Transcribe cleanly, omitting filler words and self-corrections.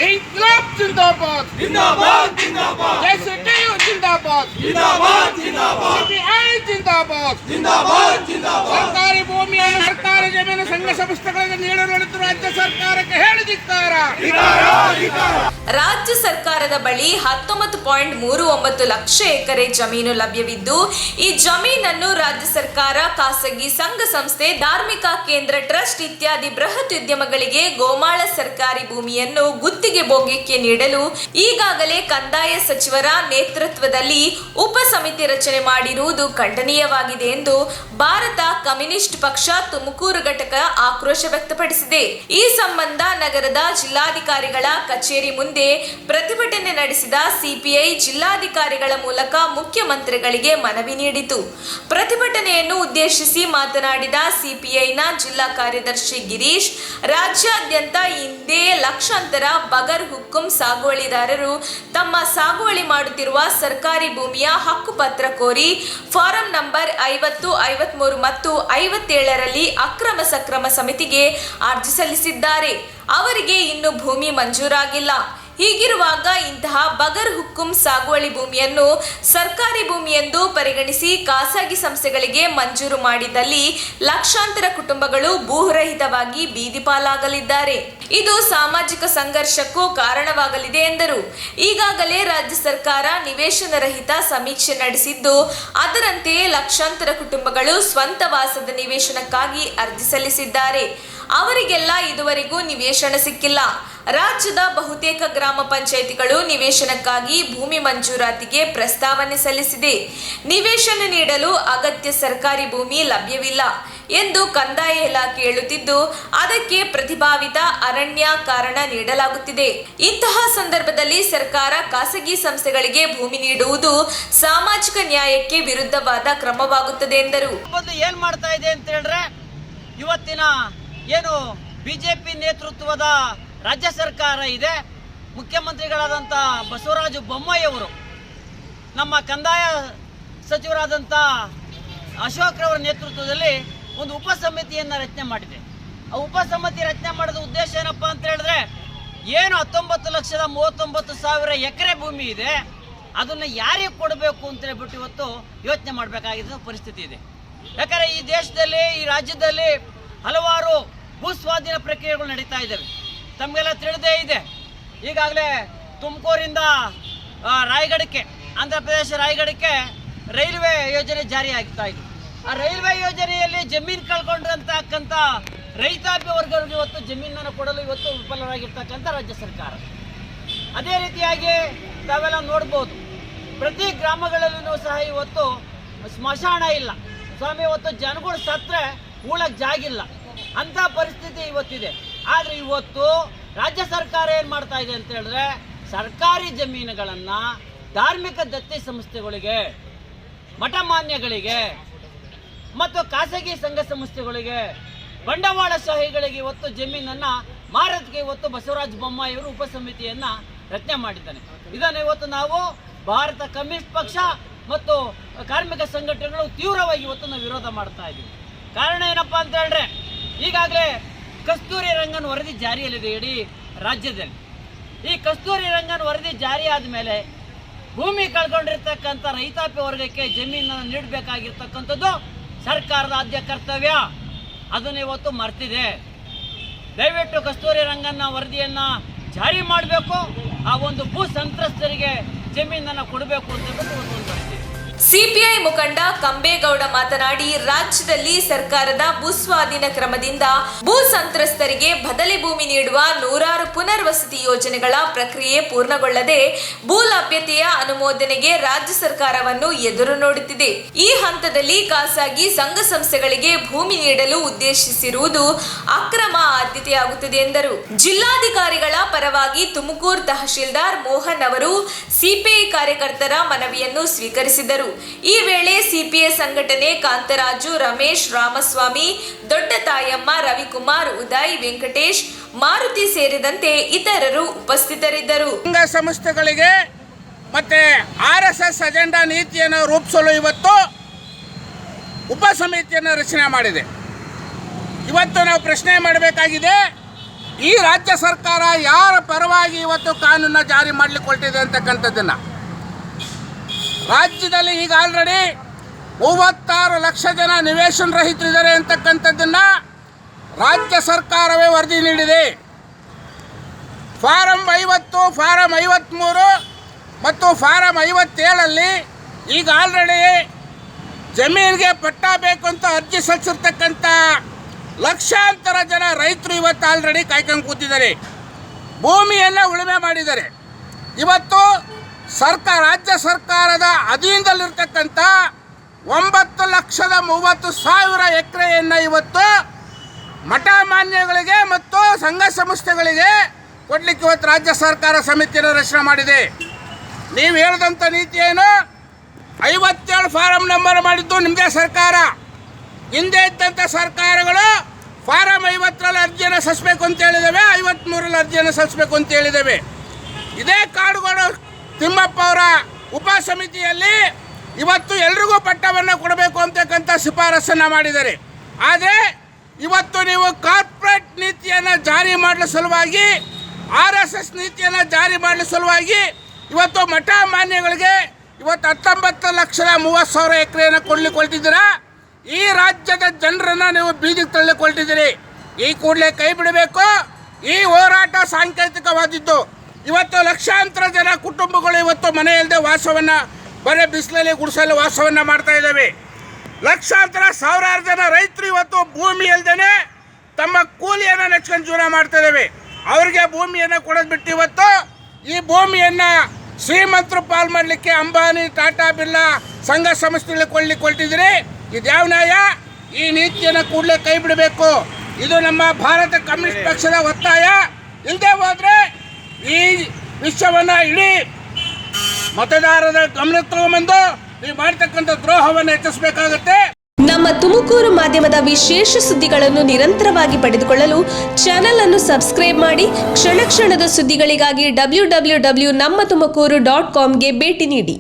इंकलाब जिंदाबाद जिंदाबाद जिंदाबाद जेसीटीयू जिंदाबाद जिंदाबाद जिंदाबाद सीपीआई जिंदाबाद जिंदाबाद जिंदाबाद ಸರ್ಕಾರಿ ಭೂಮಿಯನ್ನು ಸರ್ಕಾರಿ ಜಮೀನು ಸಂಘ ಸಂಸ್ಥೆಗಳಿಗೆ ನೀಡಲು ರಾಜ್ಯ ಸರ್ಕಾರಕ್ಕೆ ಹೇಳಿದಿದ್ದಾರ. ರಾಜ್ಯ ಸರ್ಕಾರದ ಬಳಿ 19.39 ಲಕ್ಷ ಎಕರೆ ಜಮೀನು ಲಭ್ಯವಿದ್ದು, ಈ ಜಮೀನನ್ನು ರಾಜ್ಯ ಸರ್ಕಾರ, ಖಾಸಗಿ ಸಂಘ ಸಂಸ್ಥೆ, ಧಾರ್ಮಿಕ ಕೇಂದ್ರ, ಟ್ರಸ್ಟ್ ಇತ್ಯಾದಿ ಬೃಹತ್ ಉದ್ಯಮಗಳಿಗೆ ಗೋಮಾಳ ಸರ್ಕಾರಿ ಭೂಮಿಯನ್ನು ಗುತ್ತಿಗೆ ಭೋಗ್ಯಕ್ಕೆ ನೀಡಲು ಈಗಾಗಲೇ ಕಂದಾಯ ಸಚಿವರ ನೇತೃತ್ವದಲ್ಲಿ ಉಪ ಸಮಿತಿ ರಚನೆ ಮಾಡಿರುವುದು ಖಂಡನೀಯವಾಗಿದೆ ಎಂದು ಭಾರತ ಕಮ್ಯುನಿಸ್ಟ್ ಪಕ್ಷ ತುಮಕೂರು ಘಟಕ ಆಕ್ರೋಶ ವ್ಯಕ್ತಪಡಿಸಿದೆ. ಈ ಸಂಬಂಧ ನಗರದ ಜಿಲ್ಲಾಧಿಕಾರಿಗಳ ಕಚೇರಿ ಮುಂದೆ ಪ್ರತಿಭಟನೆ ನಡೆಸಿದ ಸಿಪಿಐ ಜಿಲ್ಲಾಧಿಕಾರಿಗಳ ಮೂಲಕ ಮುಖ್ಯಮಂತ್ರಿಗಳಿಗೆ ಮನವಿ ನೀಡಿತು. ಪ್ರತಿಭಟನೆಯನ್ನು ಉದ್ದೇಶಿಸಿ ಮಾತನಾಡಿದ ಸಿಪಿಐನ ಜಿಲ್ಲಾ ಕಾರ್ಯದರ್ಶಿ ಗಿರೀಶ್, ರಾಜ್ಯಾದ್ಯಂತ ಹಿಂದೆ ಲಕ್ಷಾಂತರ ಬಗರ್ ಹುಕ್ಕುಂ ಸಾಗುವಳಿದಾರರು ತಮ್ಮ ಸಾಗುವಳಿ ಮಾಡುತ್ತಿರುವ ಸರ್ಕಾರಿ ಭೂಮಿಯ ಹಕ್ಕುಪತ್ರ ಕೋರಿ ಫಾರಂ ನಂಬರ್ 50, 53 ಮತ್ತು 57ರಲ್ಲಿ ಅಕ್ರಮ ಸಕ್ರಮ ಸಮಿತಿಗೆ ಅರ್ಜಿ ಸಲ್ಲಿಸಿದ್ದಾರೆ. ಅವರಿಗೆ ಇನ್ನೂ ಭೂಮಿ ಮಂಜೂರಾಗಿಲ್ಲ. ಹೀಗಿರುವಾಗ ಇಂತಹ ಬಗರ್ ಹುಕ್ಕುಂ ಸಾಗುವಳಿ ಭೂಮಿಯನ್ನು ಸರ್ಕಾರಿ ಭೂಮಿ ಎಂದು ಪರಿಗಣಿಸಿ ಖಾಸಗಿ ಸಂಸ್ಥೆಗಳಿಗೆ ಮಂಜೂರು ಮಾಡಿದಲ್ಲಿ ಲಕ್ಷಾಂತರ ಕುಟುಂಬಗಳು ಭೂರಹಿತವಾಗಿ ಬೀದಿ ಪಾಲಾಗಲಿದ್ದಾರೆ. ಇದು ಸಾಮಾಜಿಕ ಸಂಘರ್ಷಕ್ಕೂ ಕಾರಣವಾಗಲಿದೆ ಎಂದರು. ಈಗಾಗಲೇ ರಾಜ್ಯ ಸರ್ಕಾರ ನಿವೇಶನ ರಹಿತ ಸಮೀಕ್ಷೆ ನಡೆಸಿದ್ದು, ಅದರಂತೆಯೇ ಲಕ್ಷಾಂತರ ಕುಟುಂಬಗಳು ಸ್ವಂತ ವಾಸದ ನಿವೇಶನಕ್ಕಾಗಿ ಅರ್ಜಿ ಸಲ್ಲಿಸಿದ್ದಾರೆ. ಅವರಿಗೆಲ್ಲ ಇದುವರೆಗೂ ನಿವೇಶನ ಸಿಕ್ಕಿಲ್ಲ. ರಾಜ್ಯದ ಬಹುತೇಕ ಗ್ರಾಮ ಪಂಚಾಯಿತಿಗಳು ನಿವೇಶನಕ್ಕಾಗಿ ಭೂಮಿ ಮಂಜೂರಾತಿಗೆ ಪ್ರಸ್ತಾವನೆ ಸಲ್ಲಿಸಿದೆ. ನಿವೇಶನ ನೀಡಲು ಅಗತ್ಯ ಸರ್ಕಾರಿ ಭೂಮಿ ಲಭ್ಯವಿಲ್ಲ ಎಂದು ಕಂದಾಯ ಇಲಾಖೆ ಹೇಳುತ್ತಿದ್ದು, ಅದಕ್ಕೆ ಪ್ರತಿಭಾವಿತ ಅರಣ್ಯ ಕಾರಣ ನೀಡಲಾಗುತ್ತಿದೆ. ಇಂತಹ ಸಂದರ್ಭದಲ್ಲಿ ಸರ್ಕಾರ ಖಾಸಗಿ ಸಂಸ್ಥೆಗಳಿಗೆ ಭೂಮಿ ನೀಡುವುದು ಸಾಮಾಜಿಕ ನ್ಯಾಯಕ್ಕೆ ವಿರುದ್ಧವಾದ ಕ್ರಮವಾಗುತ್ತದೆ ಎಂದರು. ಏನ್ ಮಾಡ್ತಾ ಇದೆ ಅಂತ ಹೇಳಿದ್ರೆ, ಇವತ್ತಿನ ಏನು ಬಿಜೆಪಿ ನೇತೃತ್ವದ ರಾಜ್ಯ ಸರ್ಕಾರ ಇದೆ, ಮುಖ್ಯಮಂತ್ರಿಗಳಾದಂಥ ಬಸವರಾಜ ಬೊಮ್ಮಾಯಿ ಅವರು ನಮ್ಮ ಕಂದಾಯ ಸಚಿವರಾದಂಥ ಅಶೋಕ್ ರವರ ನೇತೃತ್ವದಲ್ಲಿ ಒಂದು ಉಪ ಸಮಿತಿಯನ್ನು ರಚನೆ ಮಾಡಿದೆ. ಆ ಉಪ ಸಮಿತಿ ರಚನೆ ಮಾಡಿದ ಉದ್ದೇಶ ಏನಪ್ಪ ಅಂತ ಹೇಳಿದ್ರೆ, ಏನು 19,39,000 ಎಕರೆ ಭೂಮಿ ಇದೆ, ಅದನ್ನು ಯಾರಿಗೆ ಕೊಡಬೇಕು ಅಂತ ಹೇಳ್ಬಿಟ್ಟು ಇವತ್ತು ಯೋಚನೆ ಮಾಡಬೇಕಾಗಿದ್ದ ಪರಿಸ್ಥಿತಿ ಇದೆ. ಯಾಕಂದರೆ ಈ ದೇಶದಲ್ಲಿ, ಈ ರಾಜ್ಯದಲ್ಲಿ ಹಲವಾರು ಭೂ ಸ್ವಾಧೀನ ಪ್ರಕ್ರಿಯೆಗಳು ನಡೀತಾ ಇದ್ದಾವೆ. ತಮಗೆಲ್ಲ ತಿಳಿದೇ ಇದೆ, ಈಗಾಗಲೇ ತುಮಕೂರಿಂದ ರಾಯಗಢಕ್ಕೆ, ಆಂಧ್ರ ಪ್ರದೇಶ ರಾಯಗಢಕ್ಕೆ ರೈಲ್ವೆ ಯೋಜನೆ ಜಾರಿ ಆಗ್ತಾ ಇದೆ. ಆ ರೈಲ್ವೆ ಯೋಜನೆಯಲ್ಲಿ ಜಮೀನು ಕಳ್ಕೊಂಡಿರ್ತಕ್ಕಂಥ ರೈತಾಪಿ ವರ್ಗರಿಗೆ ಇವತ್ತು ಜಮೀನನ್ನು ಕೊಡಲು ಇವತ್ತು ವಿಫಲರಾಗಿರ್ತಕ್ಕಂಥ ರಾಜ್ಯ ಸರ್ಕಾರ. ಅದೇ ರೀತಿಯಾಗಿ ತಾವೆಲ್ಲ ನೋಡ್ಬೋದು, ಪ್ರತಿ ಗ್ರಾಮಗಳಲ್ಲೂ ಸಹ ಇವತ್ತು ಸ್ಮಶಾನ ಇಲ್ಲ. ಸ್ವಾಮಿ, ಇವತ್ತು ಜನಗಳು ಸತ್ತರೆ ಉಳಕ್ಕೆ ಜಾಗಿಲ್ಲ, ಅಂಥ ಪರಿಸ್ಥಿತಿ ಇವತ್ತಿದೆ. ಆದರೆ ಇವತ್ತು ರಾಜ್ಯ ಸರ್ಕಾರ ಏನು ಮಾಡ್ತಾ ಇದೆ ಅಂತ ಹೇಳಿದ್ರೆ, ಸರ್ಕಾರಿ ಜಮೀನುಗಳನ್ನು ಧಾರ್ಮಿಕ ದತ್ತಿ ಸಂಸ್ಥೆಗಳಿಗೆ, ಮಠಮಾನ್ಯಗಳಿಗೆ ಮತ್ತು ಖಾಸಗಿ ಸಂಘ ಸಂಸ್ಥೆಗಳಿಗೆ, ಬಂಡವಾಳಶಾಹಿಗಳಿಗೆ ಇವತ್ತು ಜಮೀನನ್ನು ಮಾರೋದಕ್ಕೆ ಇವತ್ತು ಬಸವರಾಜ ಬೊಮ್ಮಾಯಿ ಅವರು ಉಪ ಸಮಿತಿಯನ್ನು ರಚನೆ ಮಾಡಿದ್ದಾನೆ. ಇದನ್ನು ಇವತ್ತು ನಾವು ಭಾರತ ಕಮ್ಯುನಿಸ್ಟ್ ಪಕ್ಷ ಮತ್ತು ಕಾರ್ಮಿಕ ಸಂಘಟನೆಗಳು ತೀವ್ರವಾಗಿ ಇವತ್ತು ನಾವು ವಿರೋಧ ಮಾಡ್ತಾ ಇದ್ದೀವಿ. ಕಾರಣ ಏನಪ್ಪ ಅಂತ ಹೇಳಿದ್ರೆ, ಈಗಾಗಲೇ ಕಸ್ತೂರಿ ರಂಗನ್ ವರದಿ ಜಾರಿಯಲ್ಲಿದೆ ಇಡೀ ರಾಜ್ಯದಲ್ಲಿ. ಈ ಕಸ್ತೂರಿ ರಂಗನ್ ವರದಿ ಜಾರಿ ಆದಮೇಲೆ ಭೂಮಿ ಕಳ್ಕೊಂಡಿರ್ತಕ್ಕಂಥ ರೈತಾಪಿ ವರ್ಗಕ್ಕೆ ಜಮೀನನ್ನು ನೀಡಬೇಕಾಗಿರ್ತಕ್ಕಂಥದ್ದು ಸರ್ಕಾರದ ಆದ್ಯ ಕರ್ತವ್ಯ. ಅದನ್ನು ಇವತ್ತು ಮರ್ತಿದೆ. ದಯವಿಟ್ಟು ಕಸ್ತೂರಿ ರಂಗನ್ನ ವರದಿಯನ್ನು ಜಾರಿ ಮಾಡಬೇಕು. ಆ ಒಂದು ಭೂ ಸಂತ್ರಸ್ತರಿಗೆ ಜಮೀನನ್ನು ಕೊಡಬೇಕು ಅಂತ ಒಂದು ಬರ್ತೀವಿ. ಸಿಪಿಐ ಮುಖಂಡ ಕಂಬೇಗೌಡ ಮಾತನಾಡಿ, ರಾಜ್ಯದಲ್ಲಿ ಸರ್ಕಾರದ ಭೂಸ್ವಾಧೀನ ಕ್ರಮದಿಂದ ಭೂ ಸಂತ್ರಸ್ತರಿಗೆ ಬದಲಿ ಭೂಮಿ ನೀಡುವ ನೂರಾರು ಪುನರ್ವಸತಿ ಯೋಜನೆಗಳ ಪ್ರಕ್ರಿಯೆ ಪೂರ್ಣಗೊಳ್ಳದೆ ಭೂ ಲಭ್ಯತೆಯ ಅನುಮೋದನೆಗೆ ರಾಜ್ಯ ಸರ್ಕಾರವನ್ನು ಎದುರು ನೋಡುತ್ತಿದೆ. ಈ ಹಂತದಲ್ಲಿ ಖಾಸಗಿ ಸಂಘ ಸಂಸ್ಥೆಗಳಿಗೆ ಭೂಮಿ ನೀಡಲು ಉದ್ದೇಶಿಸಿರುವುದು ಅಕ್ರಮ ಆದ್ಯತೆಯಾಗುತ್ತದೆ ಎಂದರು. ಜಿಲ್ಲಾಧಿಕಾರಿಗಳ ಪರವಾಗಿ ತುಮಕೂರು ತಹಶೀಲ್ದಾರ್ ಮೋಹನ್ ಅವರು ಸಿಪಿಐ ಕಾರ್ಯಕರ್ತರ ಮನವಿಯನ್ನು ಸ್ವೀಕರಿಸಿದರು. ಈ ವೇಳೆ ಸಿಪಿಐ ಸಂಘಟನೆ ಕಾಂತರಾಜು, ರಮೇಶ್, ರಾಮಸ್ವಾಮಿ, ದೊಡ್ಡ ತಾಯಮ್ಮ, ರವಿಕುಮಾರ್, ಉದಯ್, ವೆಂಕಟೇಶ್, ಮಾರುತಿ ಸೇರಿದಂತೆ ಇತರರು ಉಪಸ್ಥಿತರಿದ್ದರು. ಸಂಘ ಸಂಸ್ಥೆಗಳಿಗೆ ಮತ್ತೆ RSS ಅಜೆಂಡಾ ನೀತಿಯನ್ನು ರೂಪಿಸಲು ಇವತ್ತು ಉಪ ಸಮಿತಿಯನ್ನು ರಚನೆ ಮಾಡಿದೆ. ಇವತ್ತು ನಾವು ಪ್ರಶ್ನೆ ಮಾಡಬೇಕಾಗಿದೆ, ಈ ರಾಜ್ಯ ಸರ್ಕಾರ ಯಾರ ಪರವಾಗಿ ಇವತ್ತು ಕಾನೂನನ್ನ ಜಾರಿ ಮಾಡಲಿಕ್ಕೆ ಹೊರಟಿದೆ ಅಂತಕ್ಕಂಥದ್ದನ್ನು ರಾಜ್ಯದಲ್ಲಿ ಈಗ ಆಲ್ರೆಡಿ 36 ಲಕ್ಷ ಜನ ನಿವೇಶನ ರಹಿತರಿದ್ದಾರೆ ಅಂತಕ್ಕಂಥದ್ದನ್ನು ರಾಜ್ಯ ಸರ್ಕಾರವೇ ವರದಿ ನೀಡಿದೆ. ಫಾರಂ 50, ಫಾರಂ 53 ಮತ್ತು ಫಾರಂ 57 ಈಗ ಆಲ್ರೆಡಿ ಜಮೀನಿಗೆ ಪಟ್ಟ ಬೇಕು ಅಂತ ಅರ್ಜಿ ಸಲ್ಲಿಸಿರ್ತಕ್ಕಂಥ ಲಕ್ಷಾಂತರ ಜನ ರೈತರು ಇವತ್ತು ಆಲ್ರೆಡಿ ಕಾಯ್ಕೊಂಡು ಕೂತಿದ್ದಾರೆ. ಭೂಮಿಯನ್ನು ಉಳುಮೆ ಮಾಡಿದ್ದಾರೆ. ಇವತ್ತು ರಾಜ್ಯ ಸರ್ಕಾರದ ಅಧೀನದಲ್ಲಿರ್ತಕ್ಕಂಥ 9,30,30,000 ಎಕರೆಯನ್ನು ಇವತ್ತು ಮಠ ಮಾನ್ಯಗಳಿಗೆ ಮತ್ತು ಸಂಘ ಸಂಸ್ಥೆಗಳಿಗೆ ಕೊಡಲಿಕ್ಕೆ ಇವತ್ತು ರಾಜ್ಯ ಸರ್ಕಾರ ಸಮಿತಿಯನ್ನು ರಚನೆ ಮಾಡಿದೆ. ನೀವು ಹೇಳಿದಂಥ ನೀತಿ ಏನು? 57 ಫಾರಂ ನಂಬರ್ ಮಾಡಿದ್ದು ನಿಮ್ಮದೇ ಸರ್ಕಾರ. ಹಿಂದೆ ಇದ್ದಂಥ ಸರ್ಕಾರಗಳು ಫಾರಂ 50ರಲ್ಲಿ ಅರ್ಜಿಯನ್ನು ಸಲ್ಲಿಸಬೇಕು ಅಂತ ಹೇಳಿದ್ದೇವೆ, 53ರಲ್ಲಿ ಅರ್ಜಿಯನ್ನು ಸಲ್ಲಿಸಬೇಕು ಅಂತ ಹೇಳಿದ್ದೇವೆ. ಇದೇ ಕಾಡುಗೋಡು ತಿಮ್ಮಪ್ಪ ಅವರ ಉಪಸಮಿತಿಯಲ್ಲಿ ಇವತ್ತು ಎಲ್ರಿಗೂ ಪಟ್ಟವನ್ನು ಕೊಡಬೇಕು ಅಂತಕ್ಕಂಥ ಶಿಫಾರಸನ್ನು ಮಾಡಿದ್ದಾರೆ. ಆದರೆ ಇವತ್ತು ನೀವು ಕಾರ್ಪೊರೇಟ್ ನೀತಿಯನ್ನು ಜಾರಿ ಮಾಡಲು ಸಲುವಾಗಿ, RSS ನೀತಿಯನ್ನು ಜಾರಿ ಮಾಡಲು ಸಲುವಾಗಿ ಇವತ್ತು ಮಠ ಮಾನ್ಯಗಳಿಗೆ ಇವತ್ತು 19,30,30,000 ಎಕರೆಯನ್ನು ಕೊಡ್ಲಿಕ್ಕೆ ಹೊರಟಿದ್ದೀರಾ. ಈ ರಾಜ್ಯದ ಜನರನ್ನು ನೀವು ಬೀದಿಗೆ ತಳ್ಳಲಿಕ್ಕೆ ಹೊರಟಿದ್ದೀರಿ. ಈ ಕೂಡಲೇ ಕೈ ಬಿಡಬೇಕು. ಈ ಹೋರಾಟ ಸಾಂಕೇತಿಕವಾದಿದ್ದು. ಇವತ್ತು ಲಕ್ಷಾಂತರ ಜನ ಕುಟುಂಬಗಳು ಇವತ್ತು ಮನೆ ಇಲ್ಲದೆ ವಾಸವನ್ನು, ಬರೀ ಬಿಸಿಲಲ್ಲಿ ಗುಡಿಸಲು ವಾಸವನ್ನು ಮಾಡ್ತಾ ಇದ್ದಾವೆ. ಲಕ್ಷಾಂತರ ಸಾವಿರಾರು ಜನ ರೈತರು ಇವತ್ತು ಭೂಮಿ ಇಲ್ಲದೇ ತಮ್ಮ ಕೂಲಿಯನ್ನು ನೆಚ್ಕೊಂಡು ಜೀವನ ಮಾಡ್ತಾ ಇದ್ದಾವೆ. ಅವರಿಗೆ ಭೂಮಿಯನ್ನು ಕೊಡೋದು ಬಿಟ್ಟು ಇವತ್ತು ಈ ಭೂಮಿಯನ್ನು ಶ್ರೀಮಂತರು ಪಾಲು ಮಾಡಲಿಕ್ಕೆ ಅಂಬಾನಿ, ಟಾಟಾ ಬಿರ್ಲಾ ಸಂಘ ಸಂಸ್ಥೆಗಳಿಗೆ ಕೊಡ್ಲಿಕ್ಕೆ ಹೊರಟಿದ್ದೀರಿ. ಇದ್ಯಾವ ನ್ಯಾಯ? ಈ ನೀತಿಯನ್ನು ಕೂಡಲೇ ಕೈ ಬಿಡಬೇಕು. ಇದು ನಮ್ಮ ಭಾರತ ಕಮ್ಯುನಿಸ್ಟ್ ಪಕ್ಷದ ಒತ್ತಾಯ. ಇಲ್ಲದೆ ಹೋದರೆ ಈ ವಿಷಯವನ್ನು ಇಡೀ ಮತದಾರರ ಗಮನಕ್ಕೆ ತಗೊಂಬಂದು ನೀವು ಮಾಡ್ತಕ್ಕಂಥ ದ್ರೋಹವನ್ನು ಹೆಚ್ಚಿಸಬೇಕಾಗುತ್ತೆ. ನಮ್ಮ ತುಮಕೂರು ಮಾಧ್ಯಮದ ವಿಶೇಷ ಸುದ್ದಿಗಳನ್ನು ನಿರಂತರವಾಗಿ ಪಡೆದುಕೊಳ್ಳಲು ಚಾನೆಲ್ ಅನ್ನು ಸಬ್ಸ್ಕ್ರೈಬ್ ಮಾಡಿ. ಕ್ಷಣ ಕ್ಷಣದ ಸುದ್ದಿಗಳಿಗಾಗಿ www.nammathumakuru.com ಗೆ ಭೇಟಿ ನೀಡಿ.